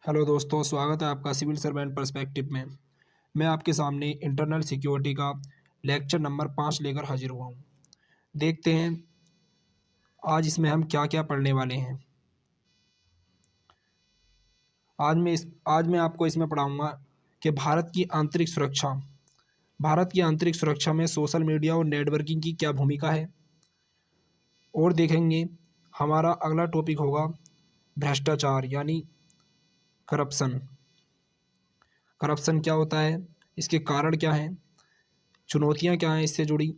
Hello दोस्तों, स्वागत है आपका सिविल सर्वेंट पर्सपेक्टिव में। मैं आपके सामने इंटरनल सिक्योरिटी का लेक्चर नंबर 5 लेकर हाजिर हुआ हूँ। देखते हैं आज इसमें हम क्या क्या पढ़ने वाले हैं। आज मैं आपको इसमें पढ़ाऊँगा कि भारत की आंतरिक सुरक्षा में सोशल मीडिया और नेटवर्किंग की क्या भूमिका है। और देखेंगे हमारा अगला टॉपिक होगा भ्रष्टाचार यानी करप्शन। करप्शन क्या होता है, इसके कारण क्या हैं, चुनौतियाँ क्या हैं इससे जुड़ी,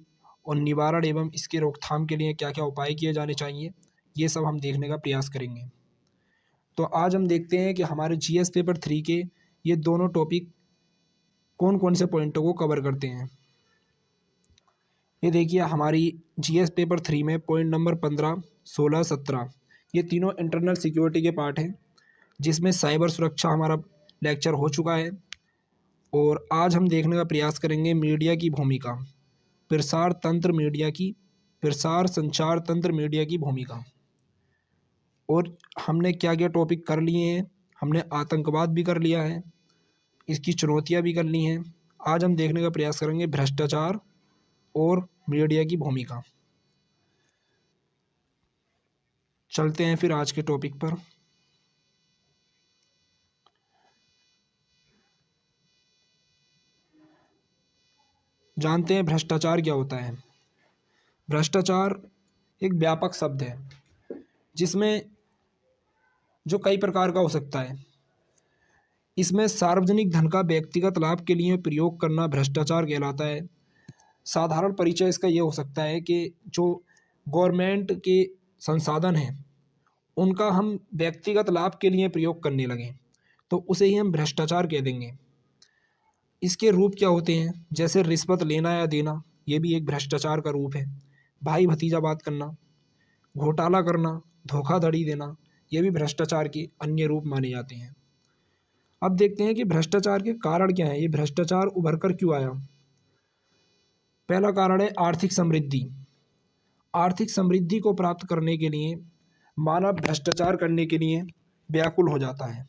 और निवारण एवं इसके रोकथाम के लिए क्या क्या उपाय किए जाने चाहिए, ये सब हम देखने का प्रयास करेंगे। तो आज हम देखते हैं कि हमारे जीएस पेपर 3 के ये दोनों टॉपिक कौन कौन से पॉइंटों को कवर करते हैं। ये देखिए हमारी जीएस पेपर 3 में पॉइंट नंबर 15, 16, 17 ये तीनों इंटरनल सिक्योरिटी के पार्ट हैं, जिसमें साइबर सुरक्षा हमारा लेक्चर हो चुका है। और आज हम देखने का प्रयास करेंगे मीडिया की भूमिका, प्रसार संचार तंत्र मीडिया की भूमिका। और हमने क्या क्या टॉपिक कर लिए हैं, हमने आतंकवाद भी कर लिया है, इसकी चुनौतियां भी कर ली हैं। आज हम देखने का प्रयास करेंगे भ्रष्टाचार और मीडिया की भूमिका। चलते हैं फिर आज के टॉपिक पर। जानते हैं भ्रष्टाचार क्या होता है। भ्रष्टाचार एक व्यापक शब्द है जिसमें जो कई प्रकार का हो सकता है। इसमें सार्वजनिक धन का व्यक्तिगत लाभ के लिए प्रयोग करना भ्रष्टाचार कहलाता है। साधारण परिचय इसका ये हो सकता है कि जो गवर्नमेंट के संसाधन हैं उनका हम व्यक्तिगत लाभ के लिए प्रयोग करने लगें तो उसे ही हम भ्रष्टाचार कह देंगे। इसके रूप क्या होते हैं, जैसे रिश्वत लेना या देना, ये भी एक भ्रष्टाचार का रूप है। भाई भतीजा बात करना, घोटाला करना, धोखाधड़ी देना, ये भी भ्रष्टाचार के अन्य रूप माने जाते हैं। अब देखते हैं कि भ्रष्टाचार के कारण क्या है, ये भ्रष्टाचार उभर कर क्यों आया। पहला कारण है आर्थिक समृद्धि। आर्थिक समृद्धि को प्राप्त करने के लिए मानव भ्रष्टाचार करने के लिए व्याकुल हो जाता है।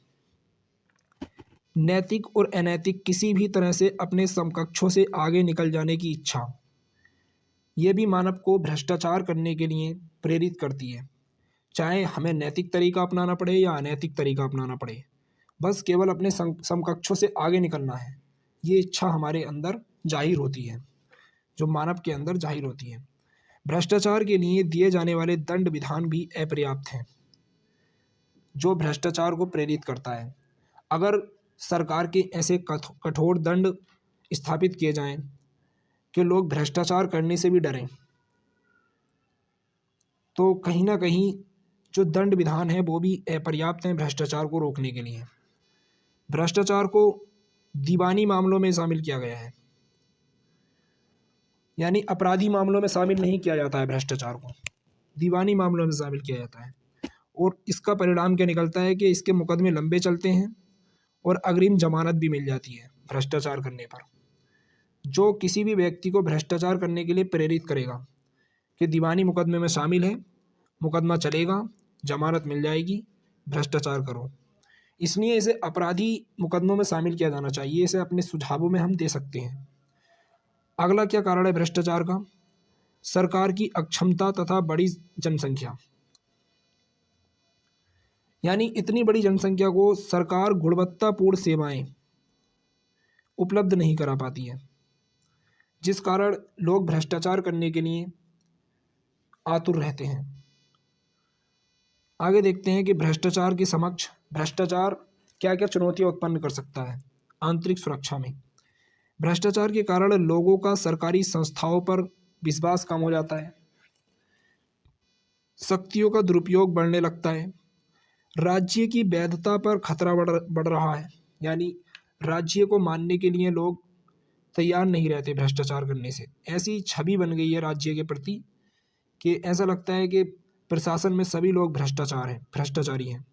नैतिक और अनैतिक किसी भी तरह से अपने समकक्षों से आगे निकल जाने की इच्छा, ये भी मानव को भ्रष्टाचार करने के लिए प्रेरित करती है। चाहे हमें नैतिक तरीका अपनाना पड़े या अनैतिक तरीका अपनाना पड़े, बस केवल अपने समकक्षों से आगे निकलना है, ये इच्छा हमारे अंदर जाहिर होती है, जो मानव के अंदर जाहिर होती है। भ्रष्टाचार के लिए दिए जाने वाले दंड विधान भी अपर्याप्त हैं, जो भ्रष्टाचार को प्रेरित करता है। अगर सरकार के ऐसे कठोर दंड स्थापित किए जाएं कि लोग भ्रष्टाचार करने से भी डरें, तो कहीं ना कहीं जो दंड विधान है वो भी अपर्याप्त हैं भ्रष्टाचार को रोकने के लिए। भ्रष्टाचार को दीवानी मामलों में शामिल किया गया है, यानी अपराधी मामलों में शामिल नहीं किया जाता है, भ्रष्टाचार को दीवानी मामलों में शामिल किया जाता है। और इसका परिणाम क्या निकलता है कि इसके मुकदमे लंबे चलते हैं और अग्रिम जमानत भी मिल जाती है भ्रष्टाचार करने पर। जो किसी भी व्यक्ति को भ्रष्टाचार करने के लिए प्रेरित करेगा कि दीवानी मुकदमे में शामिल है, मुकदमा चलेगा, जमानत मिल जाएगी, भ्रष्टाचार करो, इसलिए इसे अपराधी मुकदमों में शामिल किया जाना चाहिए। इसे अपने सुझावों में हम दे सकते हैं। अगला क्या कारण है भ्रष्टाचार का, सरकार की अक्षमता तथा बड़ी जनसंख्या। यानी इतनी बड़ी जनसंख्या को सरकार गुणवत्तापूर्ण सेवाएं उपलब्ध नहीं करा पाती है, जिस कारण लोग भ्रष्टाचार करने के लिए आतुर रहते हैं। आगे देखते हैं कि भ्रष्टाचार के समक्ष भ्रष्टाचार क्या क्या चुनौतियां उत्पन्न कर सकता है। आंतरिक सुरक्षा में भ्रष्टाचार के कारण लोगों का सरकारी संस्थाओं पर विश्वास कम हो जाता है, शक्तियों का दुरुपयोग बढ़ने लगता है, राज्य की वैधता पर खतरा बढ़ रहा है। यानी राज्य को मानने के लिए लोग तैयार नहीं रहते भ्रष्टाचार करने से। ऐसी छवि बन गई है राज्य के प्रति कि ऐसा लगता है कि प्रशासन में सभी लोग भ्रष्टाचारी हैं।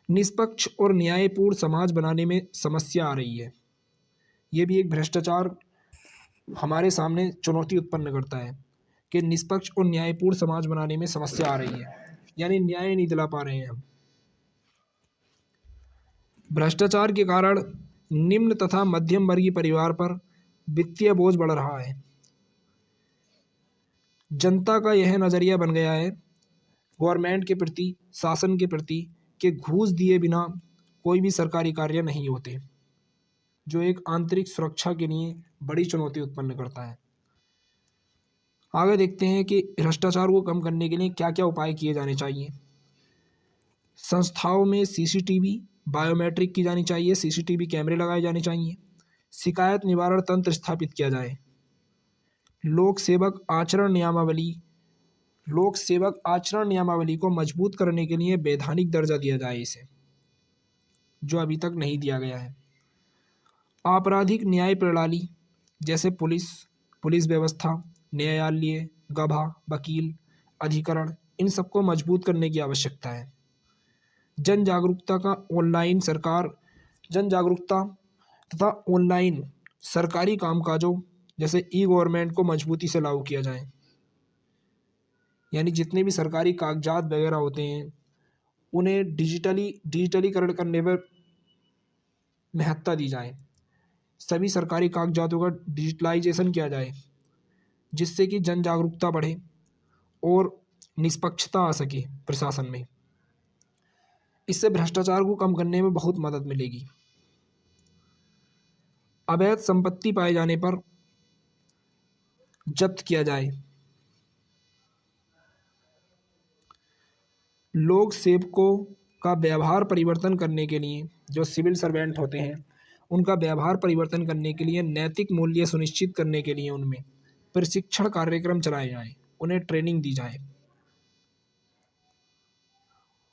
निष्पक्ष और न्यायपूर्ण समाज बनाने में समस्या आ रही है, ये भी एक भ्रष्टाचार हमारे सामने चुनौती उत्पन्न करता है कि निष्पक्ष और न्यायपूर्ण समाज बनाने में समस्या आ रही है, यानी न्याय नहीं दिला पा रहे हैं हम। भ्रष्टाचार के कारण निम्न तथा मध्यम वर्गीय परिवार पर वित्तीय बोझ बढ़ रहा है। जनता का यह नज़रिया बन गया है गवर्नमेंट के प्रति, शासन के प्रति, कि घूस दिए बिना कोई भी सरकारी कार्य नहीं होते, जो एक आंतरिक सुरक्षा के लिए बड़ी चुनौती उत्पन्न करता है। आगे देखते हैं कि भ्रष्टाचार को कम करने के लिए क्या क्या उपाय किए जाने चाहिए। संस्थाओं में सीसीटीवी बायोमेट्रिक की जानी चाहिए, सीसीटीवी कैमरे लगाए जाने चाहिए। शिकायत निवारण तंत्र स्थापित किया जाए। लोक सेवक आचरण नियमावली को मजबूत करने के लिए वैधानिक दर्जा दिया जाए इसे, जो अभी तक नहीं दिया गया है। आपराधिक न्याय प्रणाली जैसे पुलिस व्यवस्था, न्यायालय, गवाह, वकील, अधिकरण, इन सबको मजबूत करने की आवश्यकता है। जन जागरूकता तथा ऑनलाइन सरकारी कामकाजों जैसे ई गवर्नमेंट को मजबूती से लागू किया जाए। यानी जितने भी सरकारी कागजात वगैरह होते हैं उन्हें डिजिटलीकरण करने पर महत्ता दी जाए। सभी सरकारी कागजातों का डिजिटलाइजेशन किया जाए, जिससे कि जन जागरूकता बढ़े और निष्पक्षता आ सके प्रशासन में। इससे भ्रष्टाचार को कम करने में बहुत मदद मिलेगी। अवैध संपत्ति पाए जाने पर जब्त किया जाए। लोक सेवकों का व्यवहार परिवर्तन करने के लिए, जो सिविल सर्वेंट होते हैं उनका व्यवहार परिवर्तन करने के लिए, नैतिक मूल्य सुनिश्चित करने के लिए उनमें प्रशिक्षण कार्यक्रम चलाए जाएं, उन्हें ट्रेनिंग दी जाए।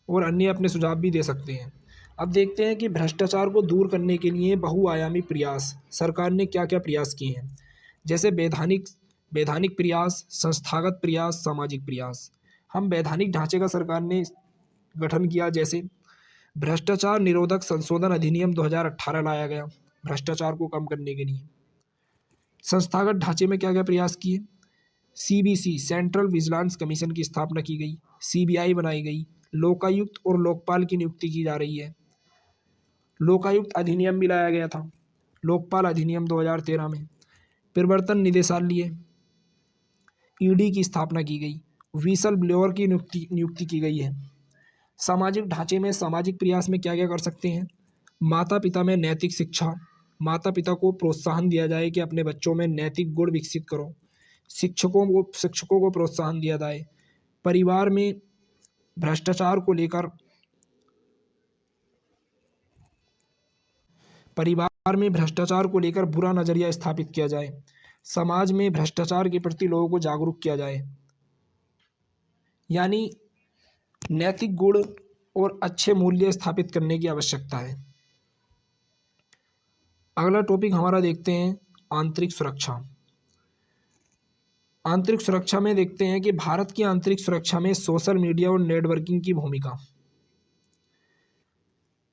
और अन्य अपने सुझाव भी दे सकते हैं। अब देखते हैं कि भ्रष्टाचार को दूर करने के लिए बहुआयामी प्रयास सरकार ने क्या क्या प्रयास किए हैं। जैसे वैधानिक प्रयास, संस्थागत प्रयास, सामाजिक प्रयास। हम वैधानिक ढांचे का सरकार ने गठन किया। जैसे भ्रष्टाचार निरोधक संशोधन अधिनियम 2018 लाया गया भ्रष्टाचार को कम करने के लिए। संस्थागत ढांचे में क्या क्या प्रयास किए। सीबीसी सेंट्रल विजिलेंस कमीशन की स्थापना की गई, सीबीआई बनाई गई, लोकायुक्त और लोकपाल की नियुक्ति की जा रही है। लोकायुक्त अधिनियम भी लाया गया था, लोकपाल अधिनियम 2013 में। प्रवर्तन निदेशालय ईडी की स्थापना की गई, व्हिसल ब्लोअर की नियुक्ति की गई है। सामाजिक ढांचे में सामाजिक प्रयास में क्या क्या कर सकते हैं। माता पिता में नैतिक शिक्षा, माता पिता को प्रोत्साहन दिया जाए कि अपने बच्चों में नैतिक गुण विकसित करो। शिक्षकों को प्रोत्साहन दिया जाए। परिवार में भ्रष्टाचार को लेकर बुरा नजरिया स्थापित किया जाए। समाज में भ्रष्टाचार के प्रति लोगों को जागरूक किया जाए। यानी नैतिक गुण और अच्छे मूल्य स्थापित करने की आवश्यकता है। अगला टॉपिक हमारा देखते हैं आंतरिक सुरक्षा। आंतरिक सुरक्षा में देखते हैं कि भारत की आंतरिक सुरक्षा में सोशल मीडिया और नेटवर्किंग की भूमिका,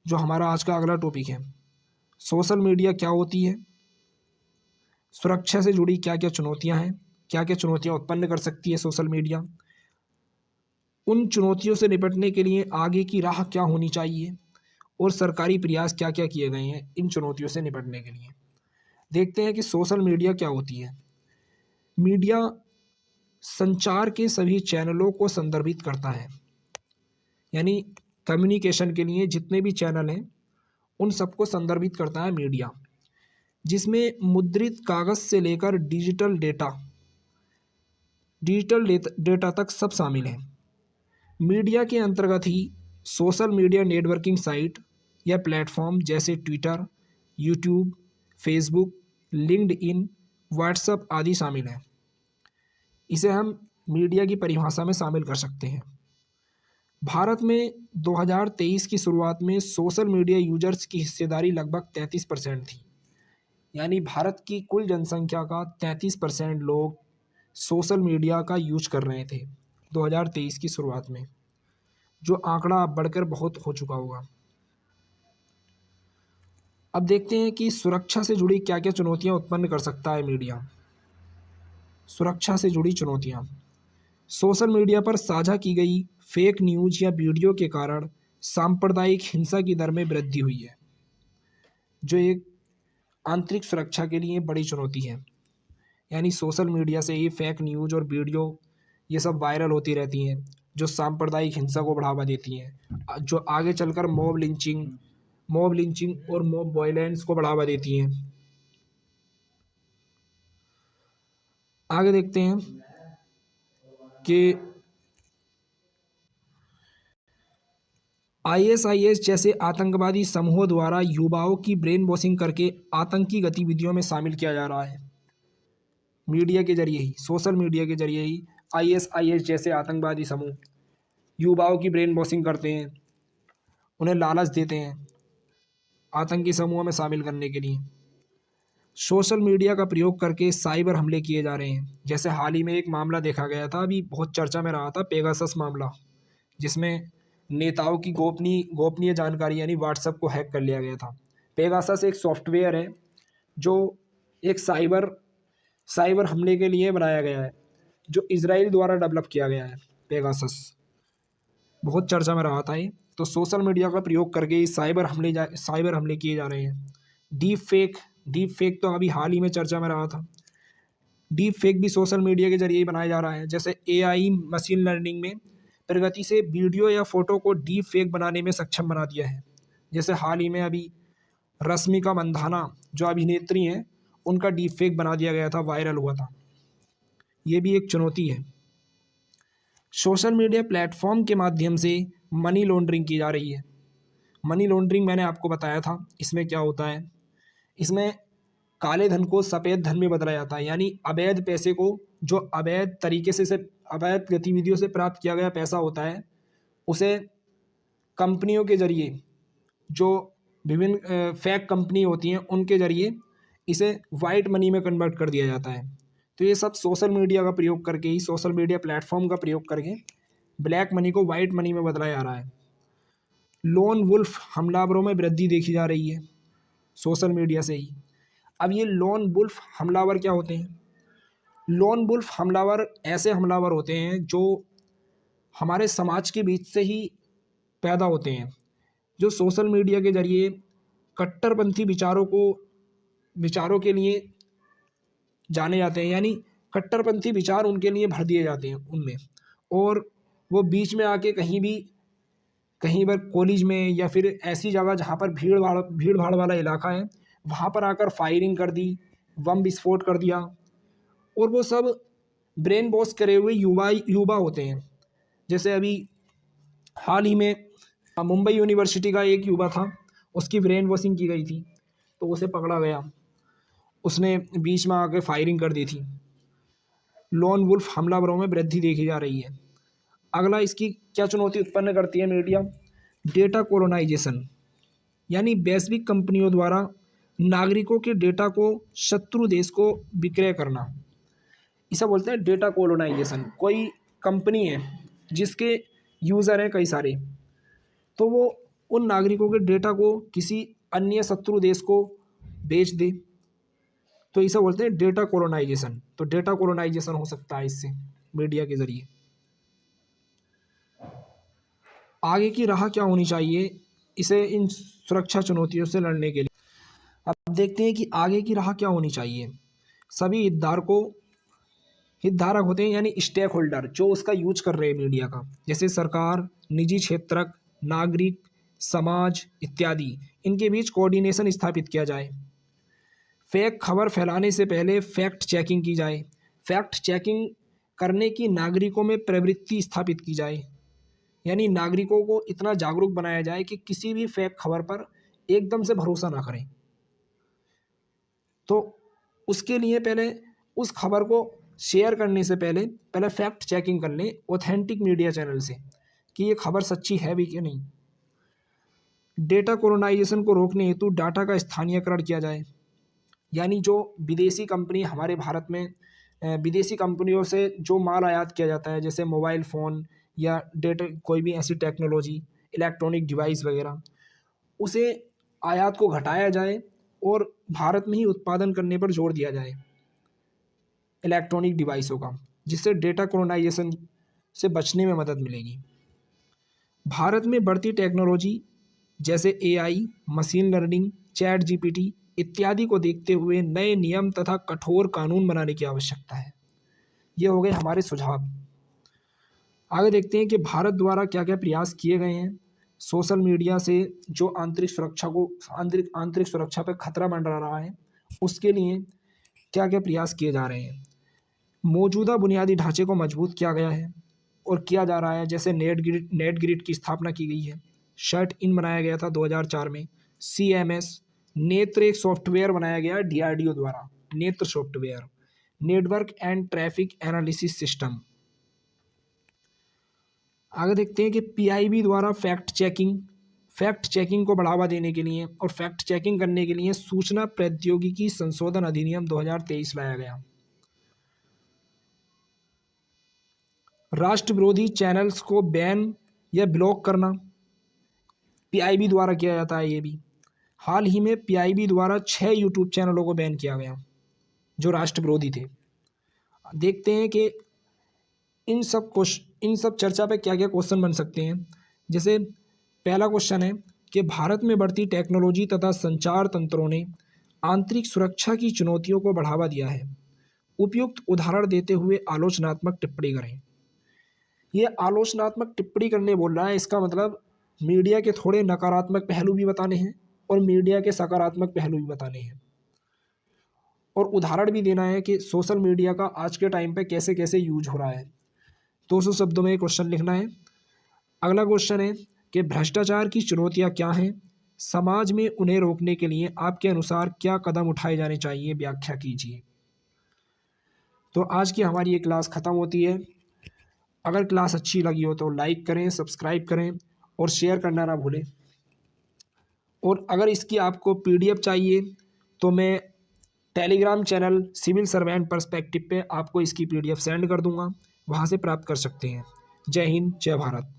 जो हमारा आज का अगला टॉपिक है। सोशल मीडिया क्या होती है, सुरक्षा से जुड़ी क्या क्या चुनौतियां हैं, क्या क्या चुनौतियां उत्पन्न कर सकती है सोशल मीडिया, उन चुनौतियों से निपटने के लिए आगे की राह क्या होनी चाहिए और सरकारी प्रयास क्या क्या किए गए हैं इन चुनौतियों से निपटने के लिए। देखते हैं कि सोशल मीडिया क्या होती है। मीडिया संचार के सभी चैनलों को संदर्भित करता है। यानी कम्युनिकेशन के लिए जितने भी चैनल हैं उन सबको संदर्भित करता है मीडिया, जिसमें मुद्रित कागज से लेकर डिजिटल डेटा तक सब शामिल है। मीडिया के अंतर्गत ही सोशल मीडिया नेटवर्किंग साइट या प्लेटफॉर्म जैसे Twitter, YouTube, Facebook, LinkedIn, WhatsApp आदि शामिल हैं। इसे हम मीडिया की परिभाषा में शामिल कर सकते हैं। भारत में 2023 की शुरुआत में सोशल मीडिया यूजर्स की हिस्सेदारी लगभग 33% थी। यानी भारत की कुल जनसंख्या का 33% लोग सोशल मीडिया का यूज कर रहे थे 2023 की शुरुआत में, जो आंकड़ा अब बढ़कर बहुत हो चुका होगा। अब देखते हैं कि सुरक्षा से जुड़ी क्या क्या चुनौतियां उत्पन्न कर सकता है मीडिया। सुरक्षा से जुड़ी चुनौतियां, सोशल मीडिया पर साझा की गई फेक न्यूज़ या वीडियो के कारण सांप्रदायिक हिंसा की दर में वृद्धि हुई है। जो एक आंतरिक सुरक्षा के लिए बड़ी चुनौती है। यानी सोशल मीडिया से ही फेक न्यूज़ और वीडियो ये सब वायरल होती रहती हैं, जो सांप्रदायिक हिंसा को बढ़ावा देती हैं, जो आगे चलकर मॉब लिंचिंग और मॉब वायलेंस को बढ़ावा देती हैं। आगे देखते हैं कि आईएसआईएस जैसे आतंकवादी समूहों द्वारा युवाओं की ब्रेन वॉशिंग करके आतंकी गतिविधियों में शामिल किया जा रहा है। मीडिया के जरिए ही, सोशल मीडिया के जरिए ही आईएसआईएस जैसे आतंकवादी समूह युवाओं की ब्रेन वॉशिंग करते हैं, उन्हें लालच देते हैं आतंकी समूहों में शामिल करने के लिए। सोशल मीडिया का प्रयोग करके साइबर हमले किए जा रहे हैं। जैसे हाल ही में एक मामला देखा गया था, अभी बहुत चर्चा में रहा था, पेगासस मामला, जिसमें नेताओं की गोपनीय जानकारी यानी व्हाट्सएप को हैक कर लिया गया था। पेगासस एक सॉफ्टवेयर है जो एक साइबर हमले के लिए बनाया गया है, जो इजराइल द्वारा डेवलप किया गया है। पेगासस बहुत चर्चा में रहा था ये। तो सोशल मीडिया का प्रयोग करके ही साइबर हमले किए जा रहे हैं। डीप फेक तो अभी हाल ही में चर्चा में रहा था। डीप फेक भी सोशल मीडिया के जरिए ही बनाया जा रहा है। जैसे एआई मशीन लर्निंग में प्रगति से वीडियो या फोटो को डीप फेक बनाने में सक्षम बना दिया है। जैसे हाल ही में अभी रश्मिका मंदाना जो अभिनेत्री हैं, उनका डीप फेक बना दिया गया था, वायरल हुआ था। ये भी एक चुनौती है। सोशल मीडिया प्लेटफॉर्म के माध्यम से मनी लॉन्ड्रिंग की जा रही है। मनी लॉन्ड्रिंग मैंने आपको बताया था, इसमें क्या होता है, इसमें काले धन को सफ़ेद धन में बदला जाता है। यानी अवैध पैसे को, जो अवैध तरीके से अवैध गतिविधियों से प्राप्त किया गया पैसा होता है, उसे कंपनियों के जरिए, जो विभिन्न फेक कंपनी होती हैं, उनके जरिए इसे वाइट मनी में कन्वर्ट कर दिया जाता है। तो ये सब सोशल मीडिया का प्रयोग करके ही, सोशल मीडिया प्लेटफॉर्म का प्रयोग करके ब्लैक मनी को वाइट मनी में बदला जा रहा है। लोन वुल्फ हमलावरों में वृद्धि देखी जा रही है सोशल मीडिया से ही। अब ये लोन वुल्फ हमलावर क्या होते हैं? लोन वुल्फ हमलावर ऐसे हमलावर होते हैं जो हमारे समाज के बीच से ही पैदा होते हैं, जो सोशल मीडिया के जरिए कट्टरपंथी विचारों के लिए जाने जाते हैं। यानी कट्टरपंथी विचार उनके लिए भर दिए जाते हैं उनमें, और वो बीच में आके कहीं पर कॉलेज में या फिर ऐसी जगह जहाँ पर भीड़ भाड़ वाला इलाका है, वहाँ पर आकर फायरिंग कर दी, बम विस्फोट कर दिया। और वो सब ब्रेन वॉश करे हुए युवा होते हैं। जैसे अभी हाल ही में मुंबई यूनिवर्सिटी का एक युवा था, उसकी ब्रेन वॉशिंग की गई थी, तो उसे पकड़ा गया, उसने बीच में आकर फायरिंग कर दी थी। लोन वुल्फ हमलावरों में वृद्धि देखी जा रही है। अगला, इसकी क्या चुनौती उत्पन्न करती है मीडिया? डेटा कोलोनाइजेशन, यानी वैश्विक कंपनियों द्वारा नागरिकों के डेटा को शत्रु देश को विक्रय करना। इसे बोलते हैं डेटा कोलोनाइजेशन। कोई कंपनी है जिसके यूज़र हैं कई सारे, तो वो उन नागरिकों के डेटा को किसी अन्य शत्रु देश को बेच दे, तो इसे बोलते हैं डेटा कोलोनाइजेशन। तो डेटा कोलोनाइजेशन हो सकता है इससे, मीडिया के ज़रिए। आगे की राह क्या होनी चाहिए इसे, इन सुरक्षा चुनौतियों से लड़ने के लिए? अब देखते हैं कि आगे की राह क्या होनी चाहिए। सभी हितधारक होते हैं, यानी स्टेक होल्डर, जो उसका यूज कर रहे हैं मीडिया का, जैसे सरकार, निजी क्षेत्रक, नागरिक, समाज इत्यादि, इनके बीच कोऑर्डिनेशन स्थापित किया जाए। फेक खबर फैलाने से पहले फैक्ट चेकिंग की जाए। फैक्ट चेकिंग करने की नागरिकों में प्रवृत्ति स्थापित की जाए। यानी नागरिकों को इतना जागरूक बनाया जाए कि किसी भी फेक खबर पर एकदम से भरोसा ना करें। तो उसके लिए पहले उस खबर को शेयर करने से पहले फैक्ट चेकिंग कर लें ऑथेंटिक मीडिया चैनल से कि ये खबर सच्ची है भी कि नहीं। डेटा कोलोनाइजेशन को रोकने हेतु डाटा का स्थानीयकरण किया जाए। यानी जो विदेशी कंपनी हमारे भारत में, विदेशी कंपनियों से जो माल आयात किया जाता है, जैसे मोबाइल फ़ोन या डेटा, कोई भी ऐसी टेक्नोलॉजी, इलेक्ट्रॉनिक डिवाइस वगैरह, उसे आयात को घटाया जाए और भारत में ही उत्पादन करने पर जोर दिया जाए इलेक्ट्रॉनिक डिवाइसों का, जिससे डेटा कोलोनाइजेशन से बचने में मदद मिलेगी। भारत में बढ़ती टेक्नोलॉजी जैसे AI, machine learning chat GPT इत्यादि को देखते हुए नए नियम तथा कठोर कानून बनाने की आवश्यकता है। ये हो गए हमारे सुझाव। आगे देखते हैं कि भारत द्वारा क्या क्या प्रयास किए गए हैं सोशल मीडिया से जो आंतरिक सुरक्षा पर खतरा मंडरा रहा है उसके लिए क्या क्या प्रयास किए जा रहे हैं। मौजूदा बुनियादी ढांचे को मजबूत किया गया है और किया जा रहा है, जैसे नेट ग्रिड की स्थापना की गई है, शट इन बनाया गया था 2004 में, CMS नेत्र एक सॉफ्टवेयर बनाया गया DRDO द्वारा, नेत्र software, network and traffic analysis system. आगे देखते हैं कि PIB द्वारा फैक्ट चेकिंग को बढ़ावा देने के लिए और फैक्ट चेकिंग करने के लिए सूचना प्रौद्योगिकी संशोधन अधिनियम 2023 लाया गया। राष्ट्र विरोधी चैनल्स को बैन या ब्लॉक करना PIB द्वारा किया जाता है। ये भी हाल ही में PIB द्वारा 6 यूट्यूब चैनलों को बैन किया गया जो राष्ट्र विरोधी थे। देखते हैं कि इन सब चर्चा पे क्या क्या क्वेश्चन बन सकते हैं। जैसे पहला क्वेश्चन है कि भारत में बढ़ती टेक्नोलॉजी तथा संचार तंत्रों ने आंतरिक सुरक्षा की चुनौतियों को बढ़ावा दिया है। उपयुक्त उदाहरण देते हुए आलोचनात्मक टिप्पणी करें। ये आलोचनात्मक टिप्पणी करने बोल रहा है, इसका मतलब मीडिया के थोड़े नकारात्मक पहलू भी बताने हैं और मीडिया के सकारात्मक पहलू भी बताने हैं और उदाहरण भी देना है कि सोशल मीडिया का आज के टाइम पे कैसे कैसे यूज हो रहा है। 200 शब्दों में क्वेश्चन लिखना है। अगला क्वेश्चन है कि भ्रष्टाचार की चुनौतियाँ क्या हैं, समाज में उन्हें रोकने के लिए आपके अनुसार क्या कदम उठाए जाने चाहिए, व्याख्या कीजिए। तो आज की हमारी ये क्लास ख़त्म होती है। अगर क्लास अच्छी लगी हो तो लाइक करें, सब्सक्राइब करें और शेयर करना ना भूलें। और अगर इसकी आपको PDF चाहिए तो मैं Telegram channel civil servant perspective पे आपको इसकी PDF सेंड कर दूंगा, वहाँ से प्राप्त कर सकते हैं। जय हिंद, जय भारत।